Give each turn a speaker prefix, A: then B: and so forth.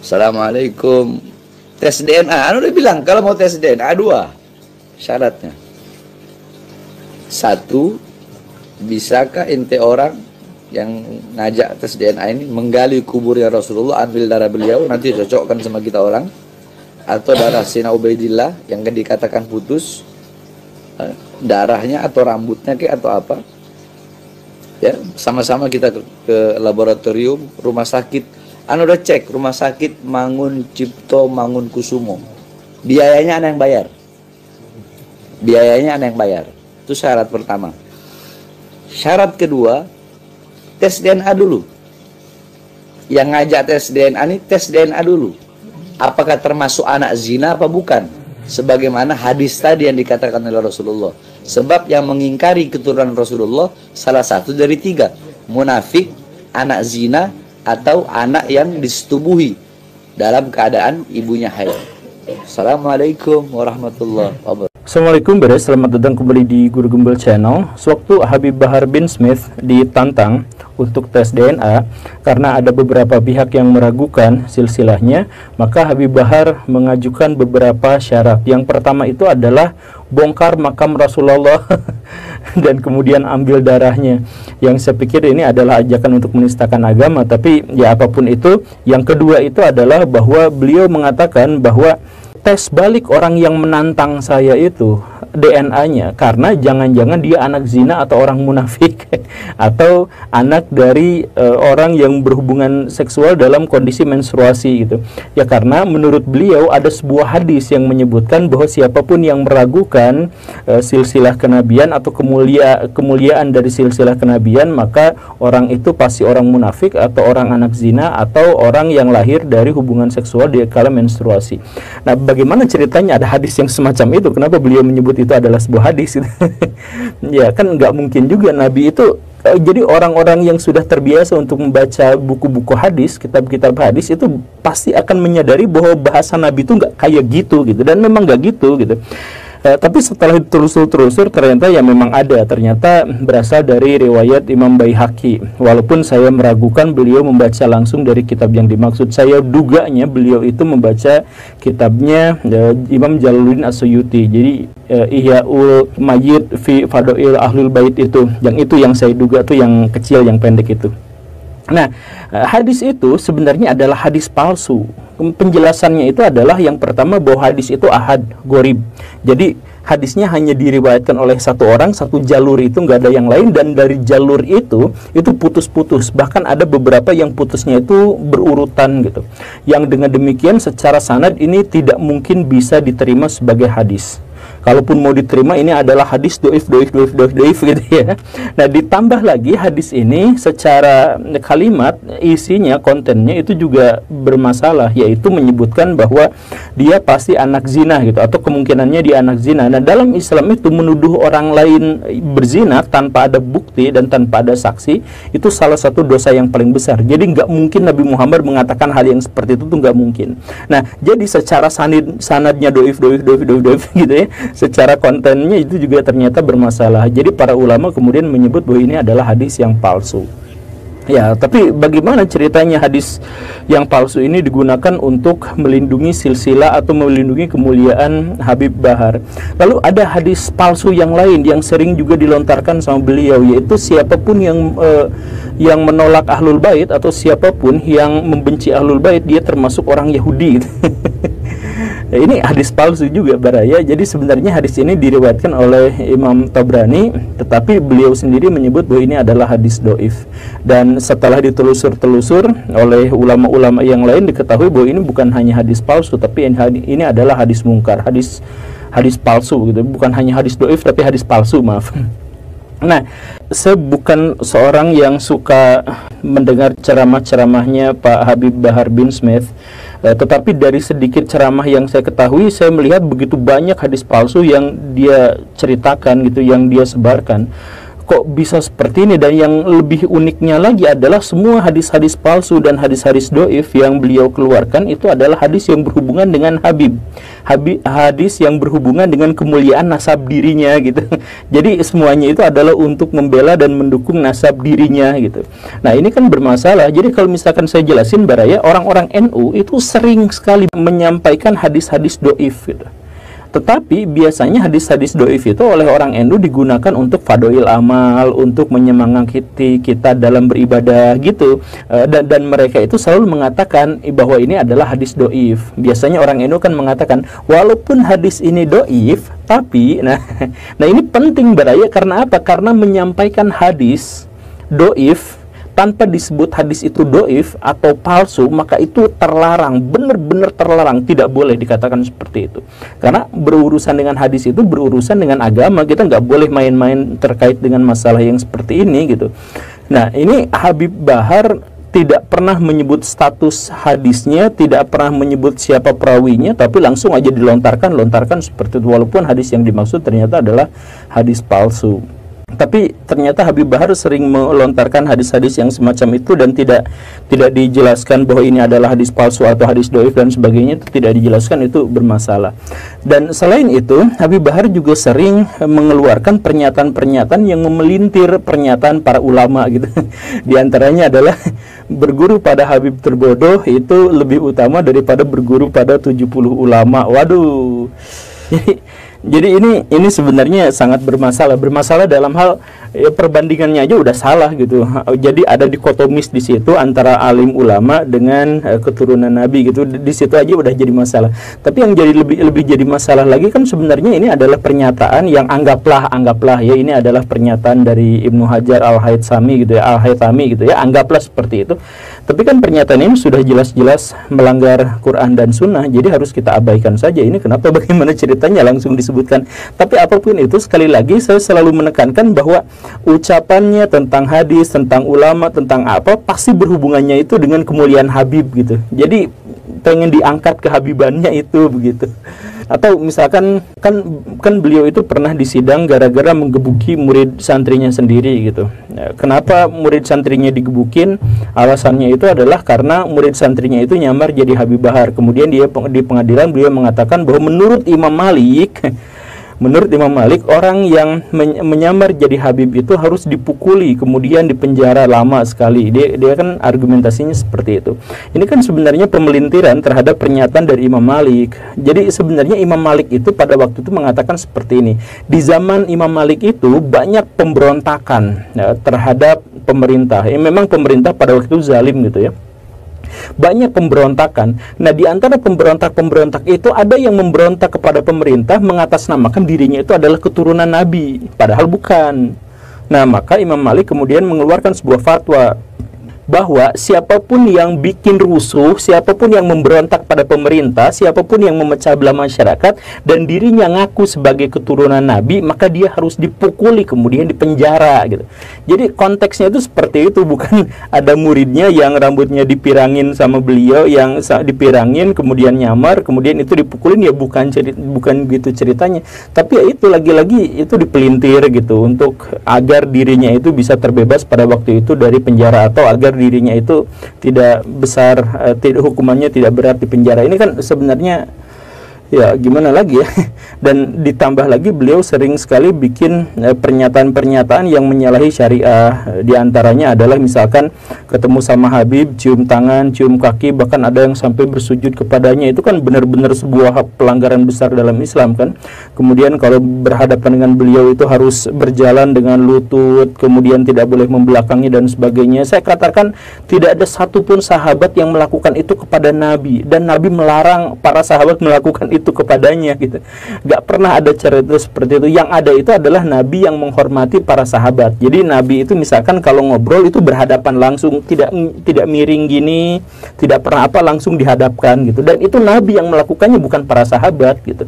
A: Assalamualaikum. Tes DNA, udah bilang kalau mau tes DNA 2 syaratnya. 1, bisakah ente orang yang ngajak tes DNA ini menggali kuburnya Rasulullah, ambil darah beliau, nanti cocokkan sama kita orang, atau darah Sina Ubaidillah yang dikatakan putus, darahnya atau rambutnya atau apa, ya sama-sama kita ke laboratorium rumah sakit. Udah cek rumah sakit Mangun Cipto Mangun Kusumo, biayanya ana yang bayar. Itu syarat pertama. Syarat kedua, tes DNA dulu. Yang ngajak tes DNA ini tes DNA dulu, apakah termasuk anak zina apa bukan, sebagaimana hadis tadi yang dikatakan oleh Rasulullah. Sebab yang mengingkari keturunan Rasulullah salah satu dari 3, munafik, anak zina, atau anak yang disetubuhi dalam keadaan ibunya haid. Assalamualaikum warahmatullahi wabarakatuh.
B: Assalamualaikum beres, selamat datang kembali di Guru Gembel Channel. Sewaktu Habib Bahar bin Smith ditantang untuk tes DNA karena ada beberapa pihak yang meragukan silsilahnya, maka Habib Bahar mengajukan beberapa syarat. Yang pertama itu adalah bongkar makam Rasulullah dan kemudian ambil darahnya. Yang saya pikir ini adalah ajakan untuk menistakan agama, tapi ya apapun itu. Yang kedua itu adalah bahwa beliau mengatakan bahwa tes balik orang yang menantang saya itu DNA-nya, karena jangan-jangan dia anak zina atau orang munafik atau anak dari orang yang berhubungan seksual dalam kondisi menstruasi gitu. Ya karena menurut beliau ada sebuah hadis yang menyebutkan bahwa siapapun yang meragukan silsilah kenabian atau kemuliaan dari silsilah kenabian, maka orang itu pasti orang munafik atau orang anak zina atau orang yang lahir dari hubungan seksual di kala menstruasi. Nah, bagaimana ceritanya ada hadis yang semacam itu? Kenapa beliau menyebut itu adalah sebuah hadis? Ya kan nggak mungkin juga Nabi itu. Jadi orang-orang yang sudah terbiasa untuk membaca buku-buku hadis, kitab-kitab hadis, itu pasti akan menyadari bahwa bahasa Nabi itu nggak kayak gitu dan memang nggak gitu. Tapi setelah ditelusur ternyata ya memang ada, ternyata berasal dari riwayat Imam Baihaqi. Walaupun saya meragukan beliau membaca langsung dari kitab yang dimaksud, saya duganya beliau itu membaca kitabnya Imam Jalaluddin As-Suyuti. Jadi Ihya'ul Mayyid fi Fadail Ahlul Bait itu yang saya duga tuh yang kecil, yang pendek itu. Nah, hadis itu sebenarnya adalah hadis palsu. Penjelasannya itu adalah yang pertama bahwa hadis itu ahad, gorib. Jadi hadisnya hanya diriwayatkan oleh satu orang, satu jalur, itu nggak ada yang lain, dan dari jalur itu putus-putus. Bahkan ada beberapa yang putusnya itu berurutan gitu. Yang dengan demikian secara sanad ini tidak mungkin bisa diterima sebagai hadis. Kalaupun mau diterima, ini adalah hadis doif gitu ya. Nah, ditambah lagi hadis ini secara kalimat, isinya, kontennya itu juga bermasalah, yaitu menyebutkan bahwa dia pasti anak zina gitu, atau kemungkinannya dia anak zina. Nah, dalam Islam itu menuduh orang lain berzina tanpa ada bukti dan tanpa ada saksi, itu salah satu dosa yang paling besar. Jadi nggak mungkin Nabi Muhammad mengatakan hal yang seperti itu tuh nggak mungkin. Nah, jadi secara sanadnya doif gitu ya. Secara kontennya itu juga ternyata bermasalah. Jadi para ulama kemudian menyebut bahwa ini adalah hadis yang palsu. Ya, tapi bagaimana ceritanya hadis yang palsu ini digunakan untuk melindungi silsilah atau melindungi kemuliaan Habib Bahar? Lalu ada hadis palsu yang lain yang sering juga dilontarkan sama beliau, yaitu siapapun yang menolak Ahlul Bait atau siapapun yang membenci Ahlul Bait, dia termasuk orang Yahudi. Ya, ini hadis palsu juga baraya. Jadi sebenarnya hadis ini diriwayatkan oleh Imam Tabrani, tetapi beliau sendiri menyebut bahwa ini adalah hadis doif. Dan setelah ditelusur oleh ulama-ulama yang lain, diketahui bahwa ini bukan hanya hadis palsu, tapi ini adalah hadis mungkar, hadis palsu gitu. Bukan hanya hadis doif, tapi hadis palsu, maaf. Nah, saya bukan seorang yang suka mendengar ceramah-ceramahnya Pak Habib Bahar bin Smith, tetapi dari sedikit ceramah yang saya ketahui, saya melihat begitu banyak hadis palsu yang dia ceritakan gitu, yang dia sebarkan. kok bisa seperti ini. Dan yang lebih uniknya lagi adalah semua hadis-hadis palsu dan hadis-hadis doif yang beliau keluarkan itu adalah hadis yang berhubungan dengan hadis yang berhubungan dengan kemuliaan nasab dirinya gitu. Jadi semuanya itu adalah untuk membela dan mendukung nasab dirinya gitu. Nah, ini kan bermasalah. Jadi kalau misalkan saya jelasin Baraya, orang-orang NU itu sering sekali menyampaikan hadis-hadis doif gitu. Tetapi biasanya hadis-hadis doif itu oleh orang NU digunakan untuk fadhil amal, untuk menyemangati kita dalam beribadah gitu. Dan mereka itu selalu mengatakan bahwa ini adalah hadis doif. Biasanya orang NU kan mengatakan walaupun hadis ini doif, tapi nah ini penting Baraya, karena apa? Karena menyampaikan hadis doif tanpa disebut hadis itu doif atau palsu, maka itu terlarang, benar-benar terlarang, tidak boleh dikatakan seperti itu. Karena berurusan dengan hadis itu berurusan dengan agama, kita nggak boleh main-main terkait dengan masalah yang seperti ini gitu. Nah, ini Habib Bahar tidak pernah menyebut status hadisnya, tidak pernah menyebut siapa perawinya, tapi langsung aja dilontarkan seperti itu, walaupun hadis yang dimaksud ternyata adalah hadis palsu. Tapi ternyata Habib Bahar sering melontarkan hadis-hadis yang semacam itu dan tidak dijelaskan bahwa ini adalah hadis palsu atau hadis doif dan sebagainya, itu tidak dijelaskan, itu bermasalah. Dan selain itu Habib Bahar juga sering mengeluarkan pernyataan-pernyataan yang memelintir pernyataan para ulama gitu. Di antaranya adalah berguru pada Habib terbodoh itu lebih utama daripada berguru pada 70 ulama. Waduh. Jadi ini sebenarnya sangat bermasalah dalam hal perbandingannya aja udah salah gitu. Jadi ada dikotomis di situ antara alim ulama dengan keturunan Nabi gitu. Di situ aja udah jadi masalah. Tapi yang jadi lebih jadi masalah lagi kan sebenarnya ini adalah pernyataan yang anggaplah ya ini adalah pernyataan dari Ibnu Hajar Al-Haytami gitu ya, anggaplah seperti itu. Tapi kan pernyataan ini sudah jelas-jelas melanggar Quran dan Sunnah, jadi harus kita abaikan saja. Ini kenapa, bagaimana ceritanya langsung disebutkan. Tapi apapun itu, sekali lagi saya selalu menekankan bahwa ucapannya tentang hadis, tentang ulama, tentang apa, pasti berhubungannya itu dengan kemuliaan Habib gitu. Jadi pengen diangkat kehabibannya itu begitu. Atau misalkan kan beliau itu pernah disidang gara-gara menggebuki murid santrinya sendiri gitu. Kenapa murid santrinya digebukin? Alasannya itu adalah karena murid santrinya itu nyamar jadi Habib Bahar. Kemudian dia di pengadilan beliau mengatakan bahwa menurut Imam Malik orang yang menyamar jadi Habib itu harus dipukuli, kemudian dipenjara lama sekali. Dia kan argumentasinya seperti itu. Ini kan sebenarnya pemelintiran terhadap pernyataan dari Imam Malik. Jadi sebenarnya Imam Malik itu pada waktu itu mengatakan seperti ini. Di zaman Imam Malik itu banyak pemberontakan terhadap pemerintah. Memang pemerintah pada waktu itu zalim gitu ya. Banyak pemberontakan. Nah, di antara pemberontak itu ada yang memberontak kepada pemerintah mengatasnamakan dirinya itu adalah keturunan Nabi, padahal bukan. Nah, maka Imam Malik kemudian mengeluarkan sebuah fatwa bahwa siapapun yang bikin rusuh, siapapun yang memberontak pada pemerintah, siapapun yang memecah belah masyarakat dan dirinya ngaku sebagai keturunan Nabi, maka dia harus dipukuli kemudian dipenjara gitu. Jadi konteksnya itu seperti itu, bukan ada muridnya yang rambutnya dipirangin sama beliau, yang dipirangin kemudian nyamar, kemudian itu dipukulin, ya bukan gitu ceritanya. Tapi ya itu lagi-lagi itu dipelintir gitu untuk agar dirinya itu bisa terbebas pada waktu itu dari penjara, atau agar dirinya itu tidak besar, hukumannya tidak berat di penjara. Ini kan sebenarnya ya gimana lagi ya. Dan ditambah lagi beliau sering sekali bikin pernyataan-pernyataan yang menyalahi syariah. Di antaranya adalah misalkan ketemu sama Habib, cium tangan, cium kaki, bahkan ada yang sampai bersujud kepadanya. Itu kan benar-benar sebuah pelanggaran besar dalam Islam kan. Kemudian kalau berhadapan dengan beliau itu harus berjalan dengan lutut, kemudian tidak boleh membelakangi dan sebagainya. Saya katakan tidak ada satupun sahabat yang melakukan itu kepada Nabi, dan Nabi melarang para sahabat melakukan itu kepadanya gitu. Gak pernah ada cerita seperti itu. Yang ada itu adalah Nabi yang menghormati para sahabat. Jadi Nabi itu misalkan kalau ngobrol itu berhadapan langsung, tidak miring gini, tidak pernah langsung dihadapkan gitu. Dan itu Nabi yang melakukannya, bukan para sahabat gitu.